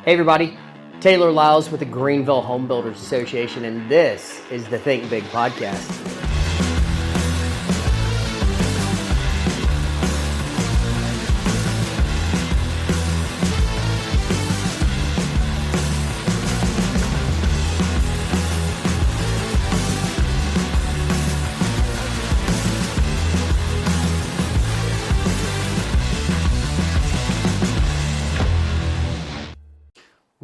Hey everybody, Taylor Lyles with the Greenville Home Builders Association, and this is the Think Big podcast.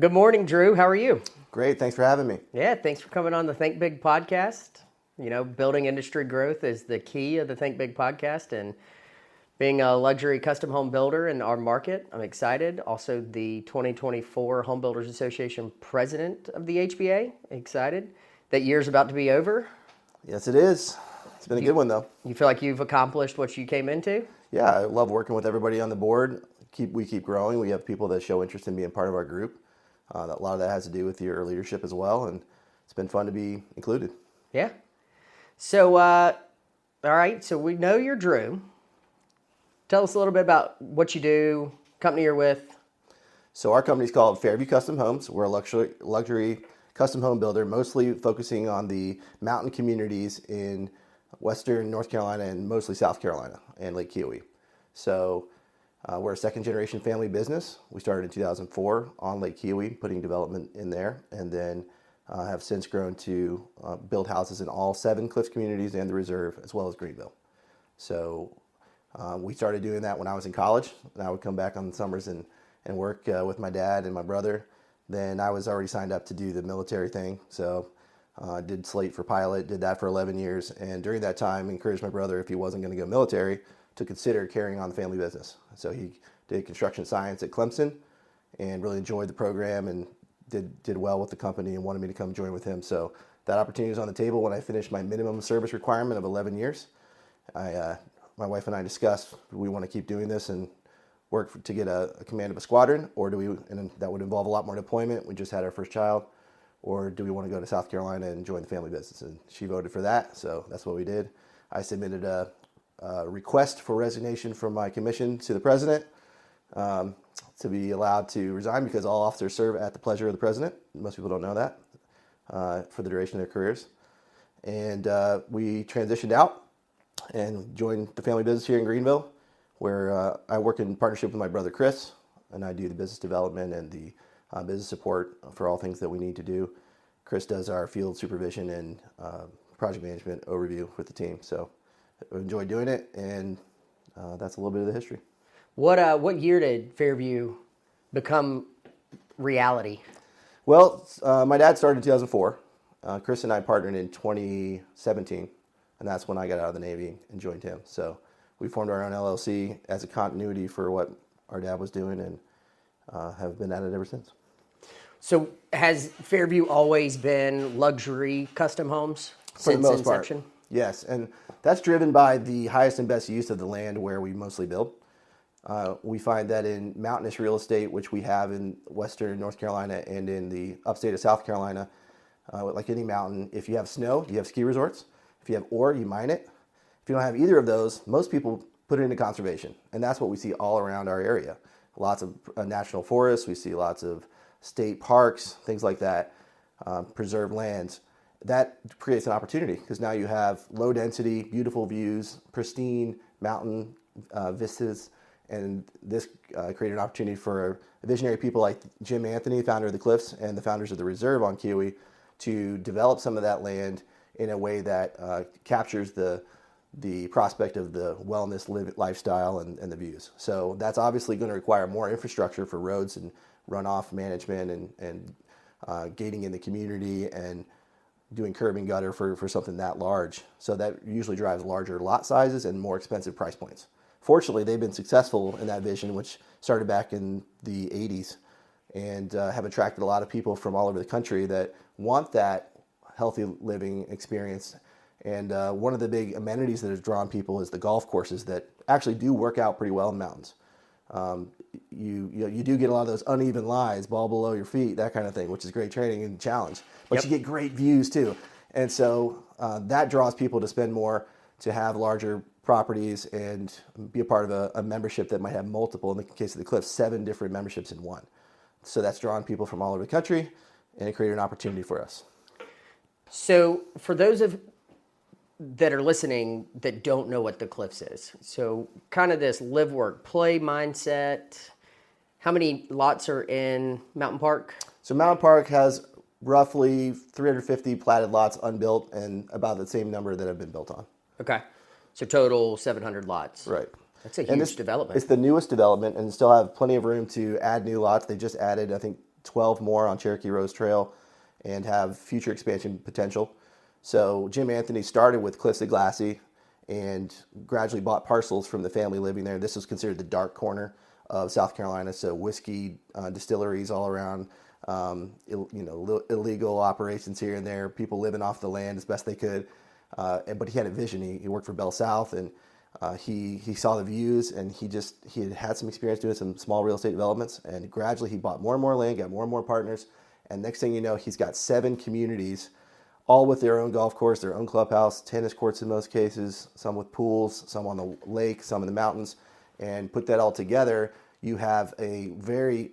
Good morning, Drew. How are you? Great. Thanks for having me. Yeah, thanks for coming on the Think Big podcast. You know, building industry growth is the key of the Think Big podcast, and being a luxury custom home builder in our market, I'm excited. Also, the 2024 Home Builders Association president of the HBA. Excited. That year's about to be over. Yes, it is. It's been a good one, though. You feel like you've accomplished what you came into? Yeah, I love working with everybody on the board. We keep growing. We have people that show interest in being part of our group. A lot of that has to do with your leadership as well, and it's been fun to be included. Yeah. So, all right, so we know you're Drew. Tell us a little bit about what you do, company you're with. So our company's called Fairview Custom Homes. We're a luxury custom home builder, mostly focusing on the mountain communities in western North Carolina and mostly South Carolina and Lake Keowee. So we're a second-generation family business. We started in 2004 on Lake Keowee, putting development in there, and then have since grown to build houses in all 7 Cliffs communities and the Reserve, as well as Greenville. So we started doing that when I was in college, and I would come back on the summers and work with my dad and my brother. Then I was already signed up to do the military thing, so did slate for pilot, did that for 11 years, and during that time encouraged my brother, if he wasn't going to go military, to consider carrying on the family business. So he did construction science at Clemson and really enjoyed the program and did well with the company and wanted me to come join with him. So that opportunity was on the table when I finished my minimum service requirement of 11 years. My wife and I discussed, do we want to keep doing this and work to get a command of a squadron, or do we, and that would involve a lot more deployment. We just had our first child. Or do we want to go to South Carolina and join the family business? And she voted for that, so that's what we did. I submitted a request for resignation from my commission to the president to be allowed to resign, because all officers serve at the pleasure of the president. Most people don't know that for the duration of their careers. And we transitioned out and joined the family business here in Greenville, where I work in partnership with my brother Chris, and I do the business development and the business support for all things that we need to do. Chris does our field supervision and project management overview with the team. So I enjoy doing it, and that's a little bit of the history. What year did Fairview become reality? Well, my dad started in 2004. Chris and I partnered in 2017, and that's when I got out of the Navy and joined him. So we formed our own LLC as a continuity for what our dad was doing, and have been at it ever since. So has Fairview always been luxury custom homes For the since most inception? part, yes, and that's driven by the highest and best use of the land where we mostly build. We find that in mountainous real estate, which we have in western North Carolina and in the upstate of South Carolina, like any mountain, if you have snow, you have ski resorts. If you have ore, you mine it. If you don't have either of those, most people put it into conservation, and that's what we see all around our area. Lots of national forests, we see lots of state parks, things like that, preserved lands. That creates an opportunity, because now you have low density, beautiful views, pristine mountain vistas, and this created an opportunity for visionary people like Jim Anthony, founder of the Cliffs, and the founders of the Reserve on Keowee, to develop some of that land in a way that captures the prospect of the wellness lifestyle and the views. So that's obviously going to require more infrastructure for roads and runoff management and gating in the community and doing curb and gutter for something that large. So that usually drives larger lot sizes and more expensive price points. Fortunately, they've been successful in that vision, which started back in the 80s, and have attracted a lot of people from all over the country that want that healthy living experience. And one of the big amenities that has drawn people is the golf courses that actually do work out pretty well in mountains. You do get a lot of those uneven lies, ball below your feet, that kind of thing, which is great training and challenge. But Yep. You get great views too. And so that draws people to spend more, to have larger properties and be a part of a membership that might have multiple, in the case of the Cliffs, 7 different memberships in one. So that's drawn people from all over the country, and it created an opportunity for us. So for those that are listening that don't know what the Cliffs is, so kind of this live, work, play mindset. How many lots are in Mountain Park? So Mountain Park has roughly 350 platted lots unbuilt and about the same number that have been built on. Okay. So total 700 lots. Right. That's a huge development. It's the newest development and still have plenty of room to add new lots. They just added, I think, 12 more on Cherokee Rose Trail and have future expansion potential. So Jim Anthony started with Cliffs of Glassy and gradually bought parcels from the family living there. This was considered the dark corner of South Carolina, so whiskey distilleries all around, illegal operations here and there, people living off the land as best they could. But he had a vision. He worked for Bell South, and he saw the views, and he had some experience doing some small real estate developments. And gradually, he bought more and more land, got more and more partners, and next thing you know, he's got 7 communities, all with their own golf course, their own clubhouse, tennis courts in most cases, some with pools, some on the lake, some in the mountains, and put that all together. You have a very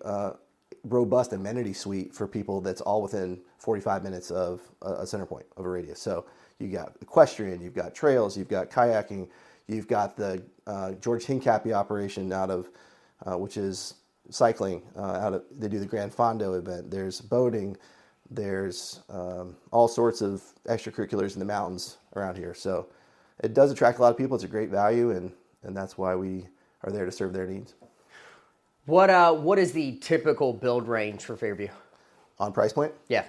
robust amenity suite for people that's all within 45 minutes of a center point of a radius. So you got equestrian, you've got trails, you've got kayaking, you've got the George Hincapie operation out of, which is cycling. They do the Grand Fondo event. There's boating. There's all sorts of extracurriculars in the mountains around here. So it does attract a lot of people. It's a great value, and that's why we are there to serve their needs. What is the typical build range for Fairview? On price point? Yeah.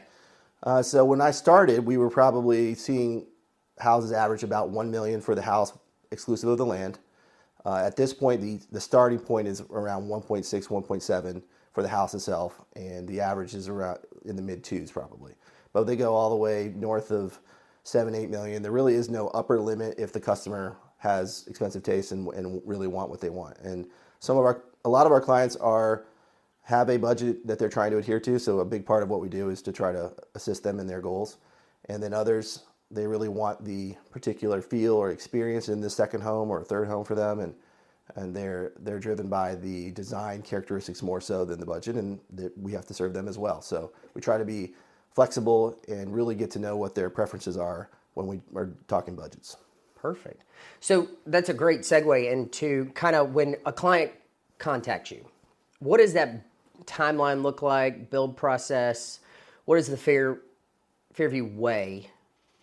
So when I started, we were probably seeing houses average about $1 million for the house, exclusive of the land. At this point, the starting point is around 1.6, 1.7 for the house itself, and the average is around in the mid twos probably. But they go all the way north of 7, 8 million. There really is no upper limit if the customer has expensive tastes and really want what they want. And a lot of our clients have a budget that they're trying to adhere to. So a big part of what we do is to try to assist them in their goals. And then others, they really want the particular feel or experience in the second home or third home for them. And they're driven by the design characteristics more so than the budget. And we have to serve them as well. So we try to be flexible and really get to know what their preferences are when we are talking budgets. Perfect. So that's a great segue into kind of when a client contacts you. What does that timeline look like, build process? What is the Fairview way,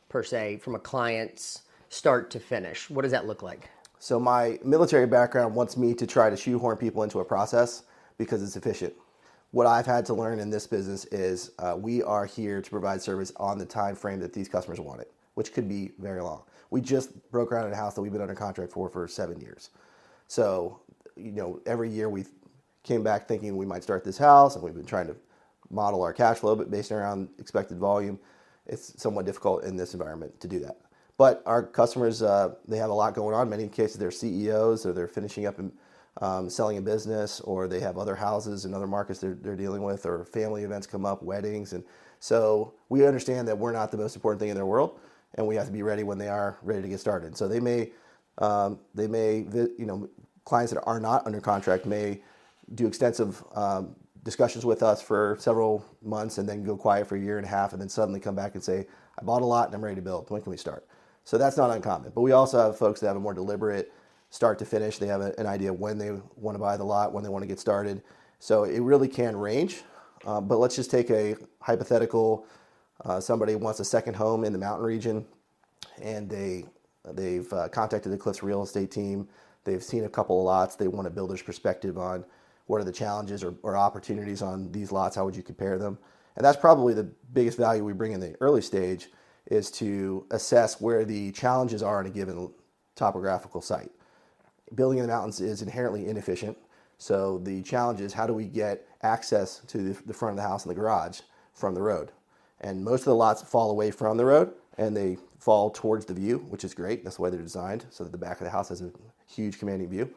per se, from a client's start to finish? What does that look like? So my military background wants me to try to shoehorn people into a process because it's efficient. What I've had to learn in this business is we are here to provide service on the time frame that these customers want it, which could be very long. We just broke ground in a house that we've been under contract for 7 years. So, every year we came back thinking we might start this house, and we've been trying to model our cash flow, but based around expected volume, it's somewhat difficult in this environment to do that. But our customers, they have a lot going on. In many cases, they're CEOs, or they're finishing up and selling a business, or they have other houses in other markets they're dealing with, or family events come up, weddings. And so we understand that we're not the most important thing in their world, and we have to be ready when they are ready to get started. So they may, clients that are not under contract may do extensive discussions with us for several months and then go quiet for a year and a half and then suddenly come back and say, I bought a lot and I'm ready to build. When can we start? So that's not uncommon. But we also have folks that have a more deliberate start to finish. They have an idea of when they want to buy the lot, when they want to get started. So it really can range. But let's just take a hypothetical. Somebody wants a second home in the mountain region, and they've contacted the Cliffs real estate team. They've seen a couple of lots. They want a builder's perspective on what are the challenges or opportunities on these lots. How would you compare them? And that's probably the biggest value we bring in the early stage, is to assess where the challenges are on a given topographical site. Building in the mountains is inherently inefficient. So the challenge is, how do we get access to the front of the house and the garage from the road? And most of the lots fall away from the road and they fall towards the view, which is great. That's the way they're designed, so that the back of the house has a huge commanding view.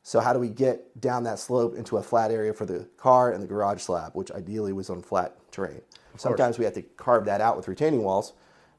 So how do we get down that slope into a flat area for the car and the garage slab, which ideally was on flat terrain? Sometimes we have to carve that out with retaining walls,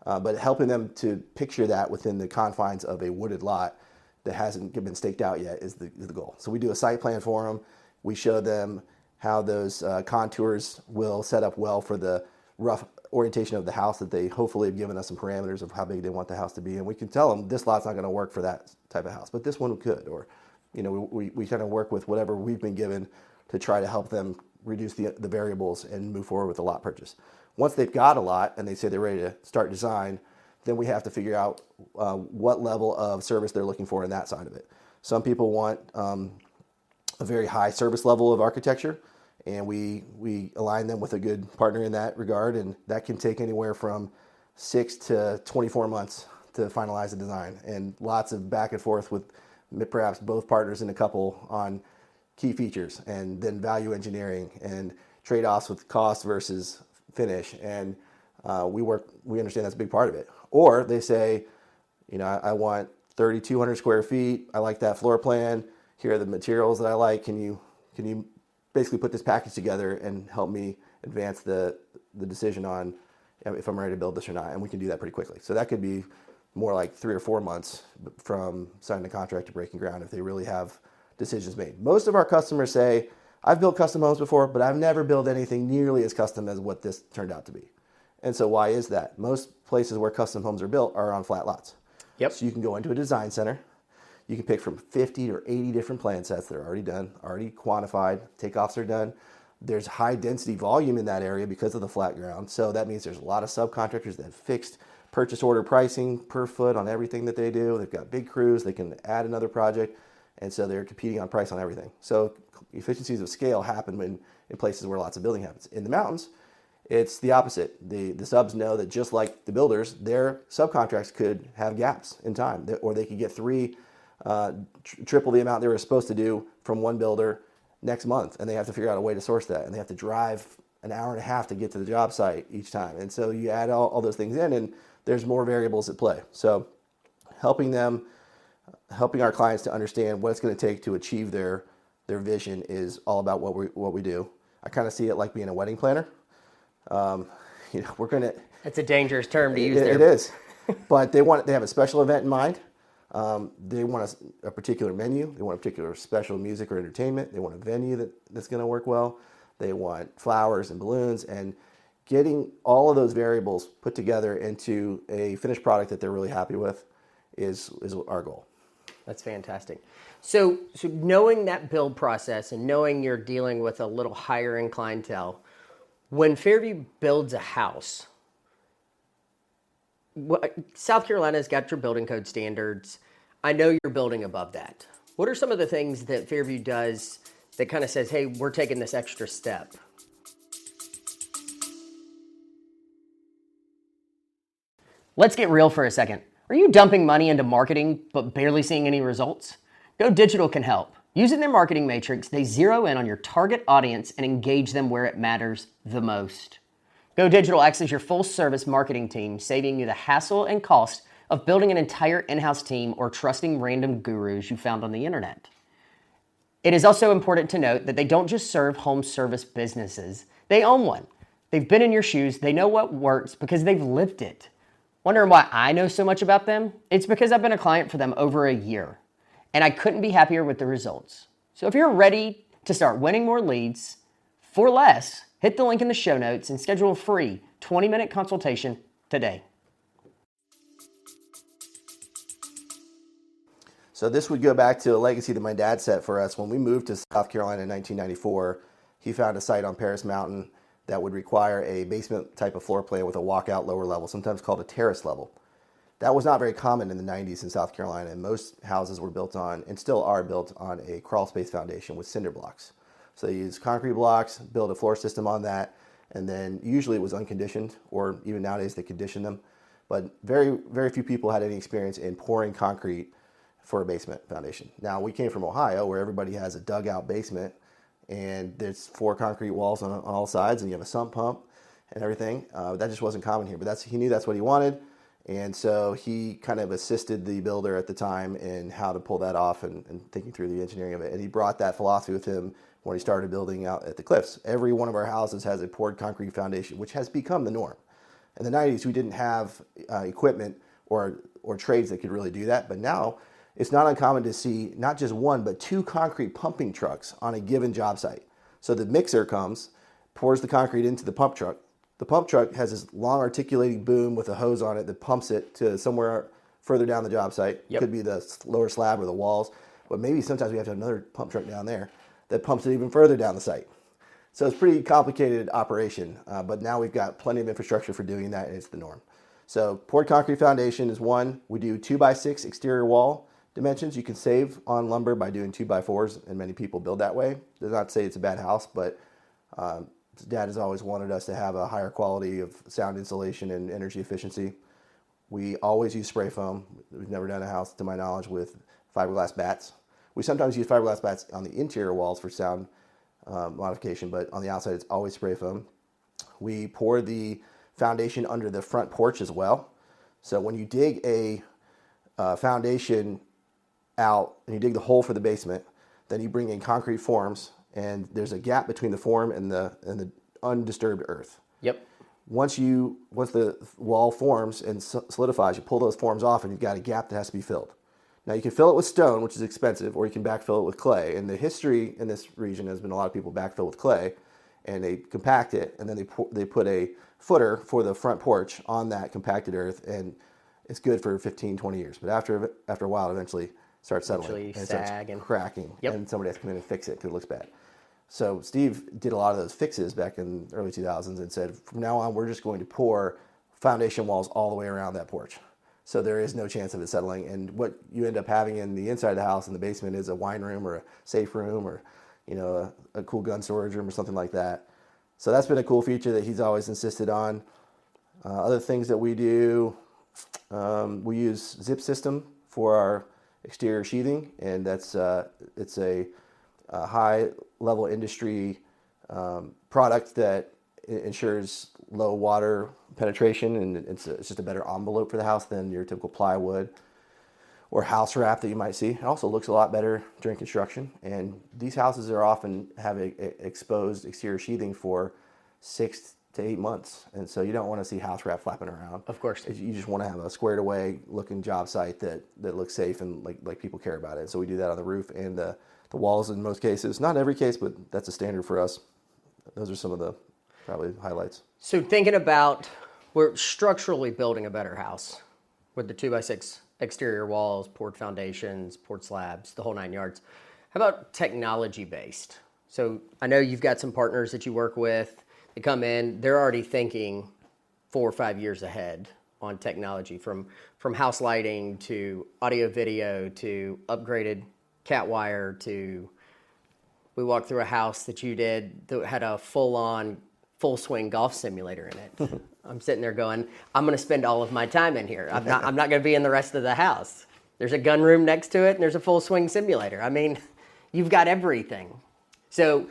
but helping them to picture that within the confines of a wooded lot that hasn't been staked out yet is the goal. So we do a site plan for them. We show them how those contours will set up well for the rough orientation of the house that they hopefully have given us some parameters of how big they want the house to be. And we can tell them this lot's not going to work for that type of house, but this one could. Or, we kind of work with whatever we've been given to try to help them reduce the variables and move forward with the lot purchase. Once they've got a lot and they say they're ready to start design, then we have to figure out what level of service they're looking for in that side of it. Some people want a very high service level of architecture, and we align them with a good partner in that regard, and that can take anywhere from 6 to 24 months to finalize a design, and lots of back and forth with perhaps both partners in a couple on key features, and then value engineering and trade-offs with cost versus finish. And we understand that's a big part of it. Or they say, I want 3,200 square feet. I like that floor plan. Here are the materials that I like. Can you basically put this package together and help me advance the decision on if I'm ready to build this or not? And we can do that pretty quickly. So that could be more like 3 or 4 months from signing a contract to breaking ground if they really have decisions made. Most of our customers say, I've built custom homes before, but I've never built anything nearly as custom as what this turned out to be. And so why is that? Most places where custom homes are built are on flat lots. Yep. So you can go into a design center. You can pick from 50 or 80 different plan sets that are already done, already quantified. Takeoffs are done. There's high density volume in that area because of the flat ground. So that means there's a lot of subcontractors that have fixed purchase order pricing per foot on everything that they do. They've got big crews. They can add another project. And so they're competing on price on everything. So efficiencies of scale happen in places where lots of building happens. In the mountains, it's the opposite. The subs know that just like the builders, their subcontracts could have gaps in time, or they could get triple the amount they were supposed to do from one builder next month, and they have to figure out a way to source that, and they have to drive an hour and a half to get to the job site each time. And so you add all those things in, and there's more variables at play. So helping our clients to understand what it's going to take to achieve their vision is all about what we do. I kind of see it like being a wedding planner. We're going to... That's a dangerous term to use there. It is. But they have a special event in mind. They want a particular menu. They want a particular special music or entertainment. They want a venue that's going to work well. They want flowers and balloons, and getting all of those variables put together into a finished product that they're really happy with is our goal. That's fantastic. So knowing that build process and knowing you're dealing with a little higher end clientele, when Fairview builds a house, South Carolina's got your building code standards. I know you're building above that. What are some of the things that Fairview does that kind of says, hey, we're taking this extra step? Let's get real for a second. Are you dumping money into marketing but barely seeing any results? Go Digital can help. Using their marketing matrix, they zero in on your target audience and engage them where it matters the most. Go Digital acts as your full-service marketing team, saving you the hassle and cost of building an entire in-house team or trusting random gurus you found on the internet. It is also important to note that they don't just serve home service businesses. They own one. They've been in your shoes. They know what works because they've lived it. Wondering why I know so much about them? It's because I've been a client for them over a year, and I couldn't be happier with the results. So if you're ready to start winning more leads for less, hit the link in the show notes and schedule a free 20-minute consultation today. So this would go back to a legacy that my dad set for us. When we moved to South Carolina in 1994, he found a site on Paris Mountain that would require a basement type of floor plan with a walkout lower level, sometimes called a terrace level. That was not very common in the 90s in South Carolina, and most houses were built on, and still are built on, a crawl space foundation with cinder blocks. So they use concrete blocks, build a floor system on that, and then usually it was unconditioned, or even nowadays they condition them. But very, very few people had any experience in pouring concrete for a basement foundation. Now, we came from Ohio, where everybody has a dugout basement, and there's 4 concrete walls on all sides, and you have a sump pump and everything. That just wasn't common here, but he knew that's what he wanted. And so he kind of assisted the builder at the time in how to pull that off and thinking through the engineering of it. And he brought that philosophy with him when he started building out at the Cliffs. Every one of our houses has a poured concrete foundation, which has become the norm. In the 90s, we didn't have equipment or trades that could really do that. But now it's not uncommon to see not just 1, but 2 concrete pumping trucks on a given job site. So the mixer comes, pours the concrete into the pump truck. The pump truck has this long articulating boom with a hose on it that pumps it to somewhere further down the job site. Yep. Could be the lower slab or the walls, but maybe sometimes we have to have another pump truck down there that pumps it even further down the site. So it's a pretty complicated operation, but now we've got plenty of infrastructure for doing that, and it's the norm. So poured concrete foundation is one. We do 2x6 exterior wall dimensions. You can save on lumber by doing 2x4s, and many people build that way. Does not say it's a bad house, but Dad has always wanted us to have a higher quality of sound insulation and energy efficiency. We always use spray foam. We've never done a house, to my knowledge, with fiberglass bats. We sometimes use fiberglass bats on the interior walls for sound modification, but on the outside it's always spray foam. We pour the foundation under the front porch as well. So when you dig a foundation out and you dig the hole for the basement, then you bring in concrete forms, and there's a gap between the form and the undisturbed earth. Yep. Once the wall forms and solidifies, you pull those forms off, and you've got a gap that has to be filled. Now you can fill it with stone, which is expensive, or you can backfill it with clay. And the history in this region has been a lot of people backfill with clay, and they compact it, and then they put a footer for the front porch on that compacted earth, and it's good for 15, 20 years. But after a while, it eventually starts settling and starts cracking, and somebody has to come in and fix it because it looks bad. So Steve did a lot of those fixes back in the early 2000s and said, from now on, we're just going to pour foundation walls all the way around that porch. So there is no chance of it settling. And what you end up having in the inside of the house in the basement is a wine room or a safe room or, a cool gun storage room or something like that. So that's been a cool feature that he's always insisted on. Other things that we do, we use zip system for our exterior sheathing, and it's a high level industry product that ensures low water penetration, and it's just a better envelope for the house than your typical plywood or house wrap that you might see. It also looks a lot better during construction, and these houses are often have exposed exterior sheathing for 6 to 8 months, and so you don't want to see house wrap flapping around. Of course. You just want to have a squared away looking job site that looks safe and like people care about it. So we do that on the roof and the walls in most cases. Not every case, but that's a standard for us. Those are some of the probably highlights. So thinking about, we're structurally building a better house with the 2x6 exterior walls, poured foundations, poured slabs, the whole 9 yards. How about technology based? So I know you've got some partners that you work with. They come in, they're already thinking 4 or 5 years ahead on technology, from house lighting to audio video to upgraded cat wire to, we walked through a house that you did that had a full swing golf simulator in it. I'm sitting there going, I'm going to spend all of my time in here. I'm not going to be in the rest of the house. There's a gun room next to it, and there's a full swing simulator. I mean, you've got everything. So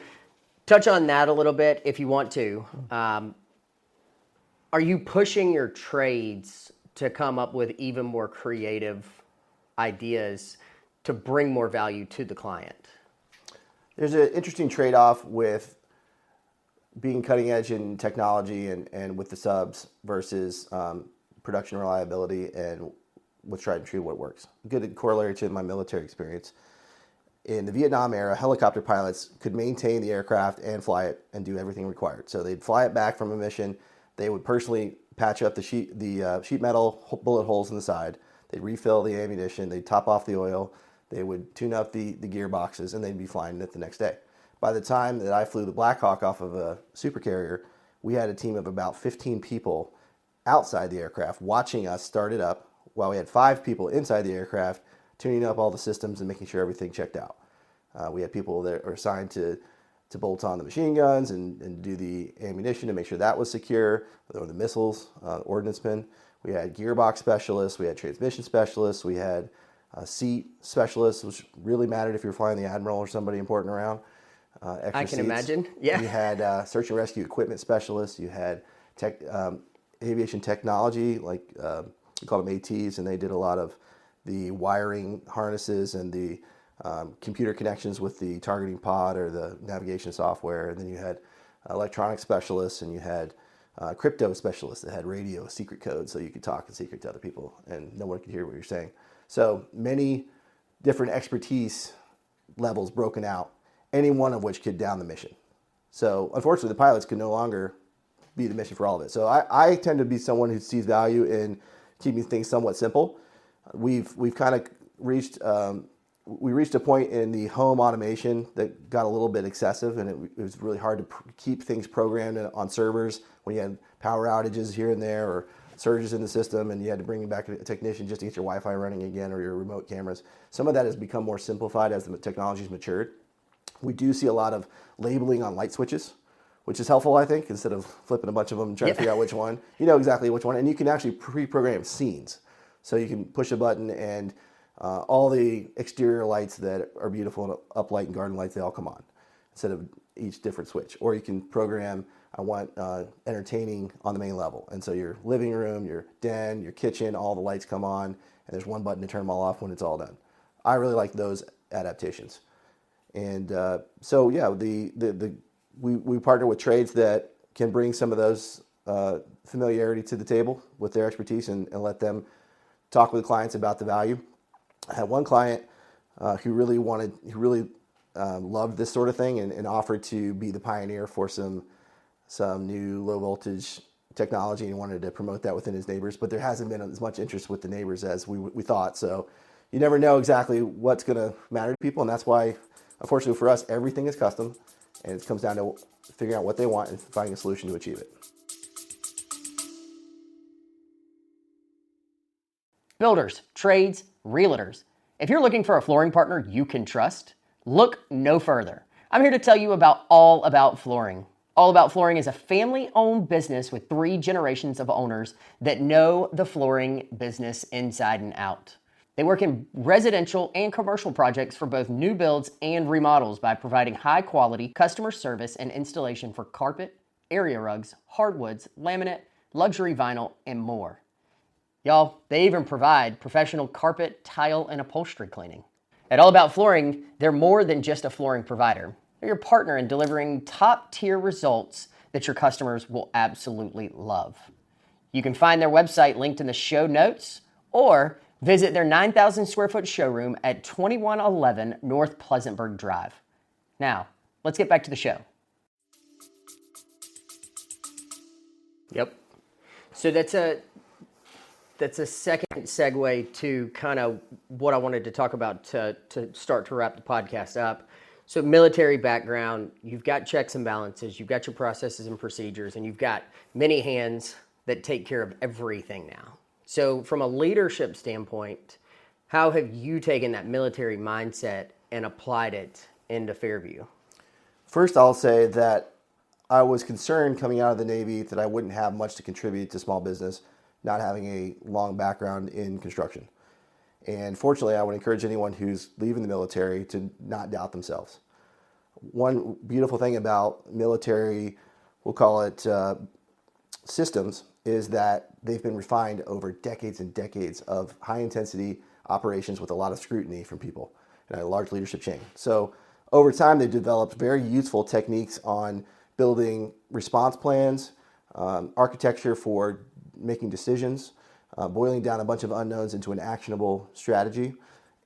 touch on that a little bit if you want to. Are you pushing your trades to come up with even more creative ideas to bring more value to the client? There's an interesting trade-off with being cutting edge in technology and with the subs versus production reliability and what's tried and true, what works. Good corollary to my military experience. In the Vietnam era, helicopter pilots could maintain the aircraft and fly it and do everything required. So they'd fly it back from a mission. They would personally patch up the sheet metal bullet holes in the side. They'd refill the ammunition. They'd top off the oil. They would tune up the gearboxes, and they'd be flying it the next day. By the time that I flew the Black Hawk off of a supercarrier, we had a team of about 15 people outside the aircraft watching us start it up, while we had 5 people inside the aircraft tuning up all the systems and making sure everything checked out. We had people that are assigned to bolt on the machine guns and do the ammunition to make sure that was secure, or the missiles, ordnance men. We had gearbox specialists, we had transmission specialists, we had seat specialists, which really mattered if you were flying the Admiral or somebody important around. Extra I can seats. imagine, yeah. You had search and rescue equipment specialists. You had aviation technology, like we called them ATs, and they did a lot of the wiring harnesses and the computer connections with the targeting pod or the navigation software. And then you had electronic specialists, and you had crypto specialists that had radio secret codes so you could talk in secret to other people and no one could hear what you're saying. So many different expertise levels broken out, any one of which could down the mission. So unfortunately, the pilots can no longer be the mission for all of it. So I tend to be someone who sees value in keeping things somewhat simple. We've kind of reached we reached a point in the home automation that got a little bit excessive, and it was really hard to keep things programmed on servers when you had power outages here and there or surges in the system, and you had to bring back a technician just to get your Wi-Fi running again or your remote cameras. Some of that has become more simplified as the technology's matured. We do see a lot of labeling on light switches, which is helpful, I think, instead of flipping a bunch of them and trying to figure out which one. You know exactly which one, and you can actually pre-program scenes. So you can push a button and all the exterior lights that are beautiful and uplight and garden lights, they all come on instead of each different switch. Or you can program, I want entertaining on the main level. And so your living room, your den, your kitchen, all the lights come on, and there's one button to turn them all off when it's all done. I really like those adaptations. And so, yeah, we partner with trades that can bring some of those familiarity to the table with their expertise and let them talk with clients about the value. I had one client who really loved this sort of thing and offered to be the pioneer for some new low voltage technology and wanted to promote that within his neighbors. But there hasn't been as much interest with the neighbors as we thought. So you never know exactly what's going to matter to people, and that's why, unfortunately for us, everything is custom, and it comes down to figuring out what they want and finding a solution to achieve it. Builders, trades, realtors. If you're looking for a flooring partner you can trust, look no further. I'm here to tell you about All About Flooring. All About Flooring is a family-owned business with 3 generations of owners that know the flooring business inside and out. They work in residential and commercial projects for both new builds and remodels by providing high-quality customer service and installation for carpet, area rugs, hardwoods, laminate, luxury vinyl, and more. Y'all, they even provide professional carpet, tile, and upholstery cleaning. At All About Flooring, they're more than just a flooring provider. They're your partner in delivering top-tier results that your customers will absolutely love. You can find their website linked in the show notes or visit their 9,000 square foot showroom at 2111 North Pleasantburg Drive. Now, let's get back to the show. Yep. So that's a second segue to kind of what I wanted to talk about to start to wrap the podcast up. So military background, you've got checks and balances, you've got your processes and procedures, and you've got many hands that take care of everything now. So from a leadership standpoint, how have you taken that military mindset and applied it into Fairview? First, I'll say that I was concerned coming out of the Navy that I wouldn't have much to contribute to small business, not having a long background in construction. And fortunately, I would encourage anyone who's leaving the military to not doubt themselves. One beautiful thing about military, we'll call it systems, is that they've been refined over decades and decades of high-intensity operations with a lot of scrutiny from people and a large leadership chain. So over time, they've developed very useful techniques on building response plans, architecture for making decisions, boiling down a bunch of unknowns into an actionable strategy,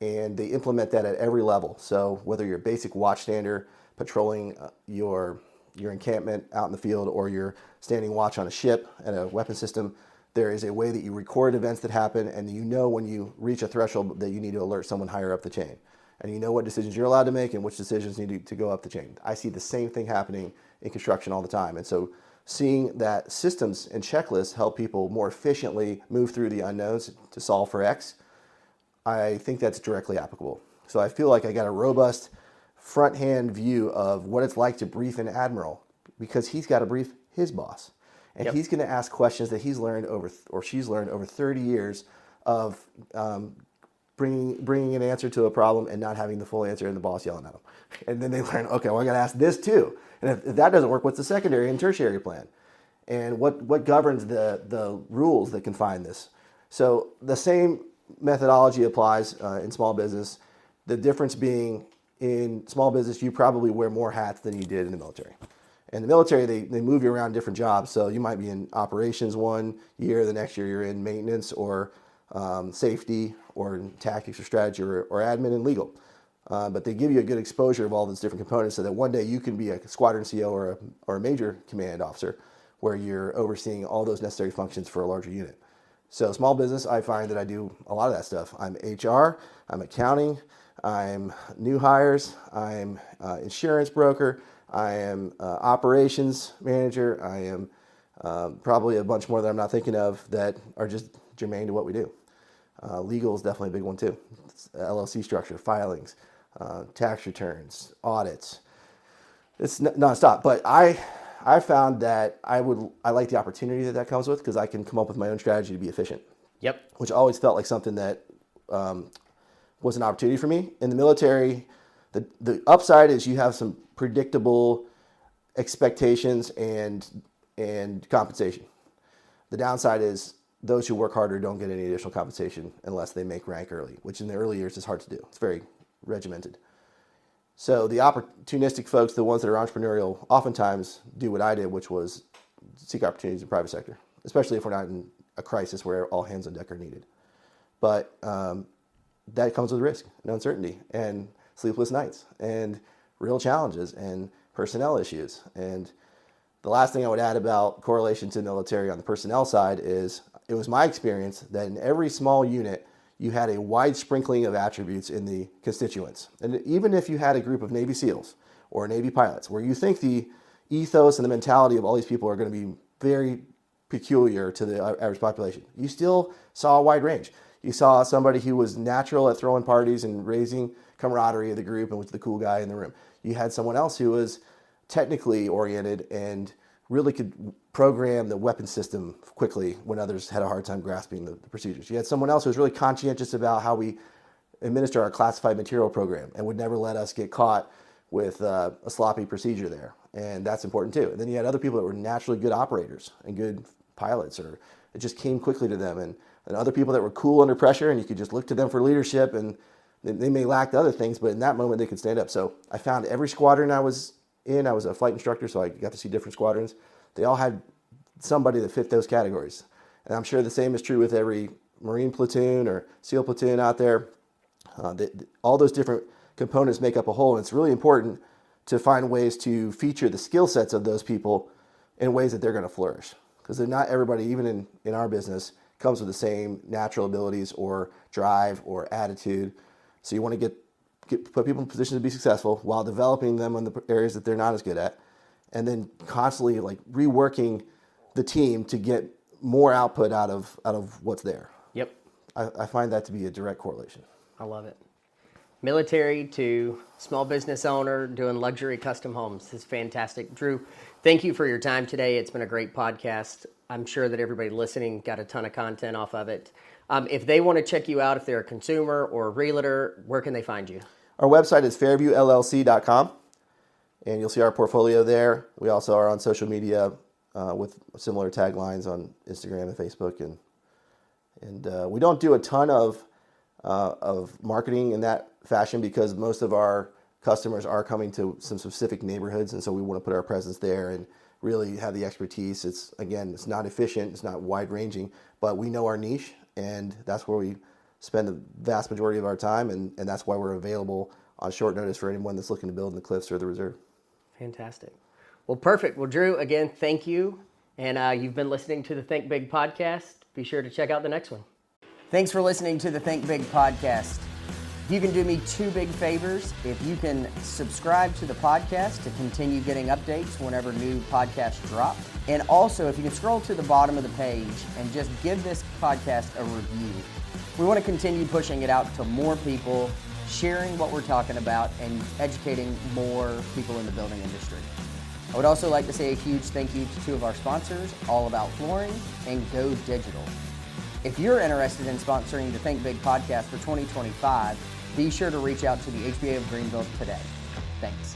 and they implement that at every level. So whether you're a basic watchstander patrolling your encampment out in the field, or you're standing watch on a ship and a weapon system, there is a way that you record events that happen, and you know when you reach a threshold that you need to alert someone higher up the chain. And you know what decisions you're allowed to make and which decisions need to go up the chain. I see the same thing happening in construction all the time. And so seeing that systems and checklists help people more efficiently move through the unknowns to solve for X, I think that's directly applicable. So I feel like I got a robust front-hand view of what it's like to brief an admiral, because he's got to brief his boss. And he's going to ask questions that he's learned over, or she's learned over 30 years of bringing an answer to a problem and not having the full answer and the boss yelling at them. And then they learn, okay, well, I got to ask this too. And if that doesn't work, what's the secondary and tertiary plan? And what governs the rules that confine this? So the same methodology applies in small business. The difference being, in small business, you probably wear more hats than you did in the military. In the military, they move you around different jobs. So you might be in operations one year, the next year you're in maintenance or safety or in tactics or strategy or admin and legal. but they give you a good exposure of all those different components so that one day you can be a squadron CO or a major command officer where you're overseeing all those necessary functions for a larger unit. So small business, I find that I do a lot of that stuff. I'm HR, I'm accounting, I'm new hires, I'm insurance broker, I am operations manager, I am probably a bunch more that I'm not thinking of that are just germane to what we do. Legal is definitely a big one too. It's LLC structure, filings, tax returns, audits. It's nonstop. But I found that I like the opportunity that comes with, because I can come up with my own strategy to be efficient. Yep. Which always felt like something that was an opportunity for me. In the military, the upside is you have some predictable expectations and compensation. The downside is those who work harder don't get any additional compensation unless they make rank early, which in the early years is hard to do. It's very regimented. So the opportunistic folks, the ones that are entrepreneurial, oftentimes do what I did, which was seek opportunities in the private sector, especially if we're not in a crisis where all hands on deck are needed. But that comes with risk and uncertainty and sleepless nights and real challenges and personnel issues. And the last thing I would add about correlation to the military on the personnel side is it was my experience that in every small unit, you had a wide sprinkling of attributes in the constituents. And even if you had a group of Navy SEALs or Navy pilots, where you think the ethos and the mentality of all these people are going to be very peculiar to the average population, you still saw a wide range. You saw somebody who was natural at throwing parties and raising camaraderie of the group and was the cool guy in the room. You had someone else who was technically oriented and really could program the weapon system quickly when others had a hard time grasping the procedures. You had someone else who was really conscientious about how we administer our classified material program and would never let us get caught with a sloppy procedure there. And that's important too. And then you had other people that were naturally good operators and good pilots, or it just came quickly to them. And other people that were cool under pressure, and you could just look to them for leadership, and they may lack the other things, but in that moment they could stand up. So I found every squadron I was in, I was a flight instructor, so I got to see different squadrons. They all had somebody that fit those categories. And I'm sure the same is true with every Marine platoon or SEAL platoon out there. All those different components make up a whole, and it's really important to find ways to feature the skill sets of those people in ways that they're going to flourish. Because not everybody, even in our business, comes with the same natural abilities or drive or attitude. So you want to put people in positions to be successful while developing them in the areas that they're not as good at, and then constantly like reworking the team to get more output out of what's there. Yep. I find that to be a direct correlation. I love it. Military to small business owner doing luxury custom homes is fantastic. Drew, thank you for your time today. It's been a great podcast. I'm sure that everybody listening got a ton of content off of it. If they want to check you out, if they're a consumer or a realtor, where can they find you? Our website is fairviewllc.com, and you'll see our portfolio there. We also are on social media with similar taglines on Instagram and Facebook, and we don't do a ton of marketing in that fashion because most of our customers are coming to some specific neighborhoods, and so we want to put our presence there and really have the expertise. It's not efficient, it's not wide-ranging, but we know our niche, and that's where we spend the vast majority of our time, and that's why we're available on short notice for anyone that's looking to build in the Cliffs or the Reserve. Fantastic. Well, perfect. Well, Drew, again, thank you. And you've been listening to the Think Big podcast. Be sure to check out the next one. Thanks for listening to the Think Big podcast. If you can do me two big favors, if you can subscribe to the podcast to continue getting updates whenever new podcasts drop. And also, if you can scroll to the bottom of the page and just give this podcast a review. We want to continue pushing it out to more people, sharing what we're talking about, and educating more people in the building industry. I would also like to say a huge thank you to two of our sponsors, All About Flooring and Go Digital. If you're interested in sponsoring the Think Big podcast for 2025, be sure to reach out to the HBA of Greenville today. Thanks.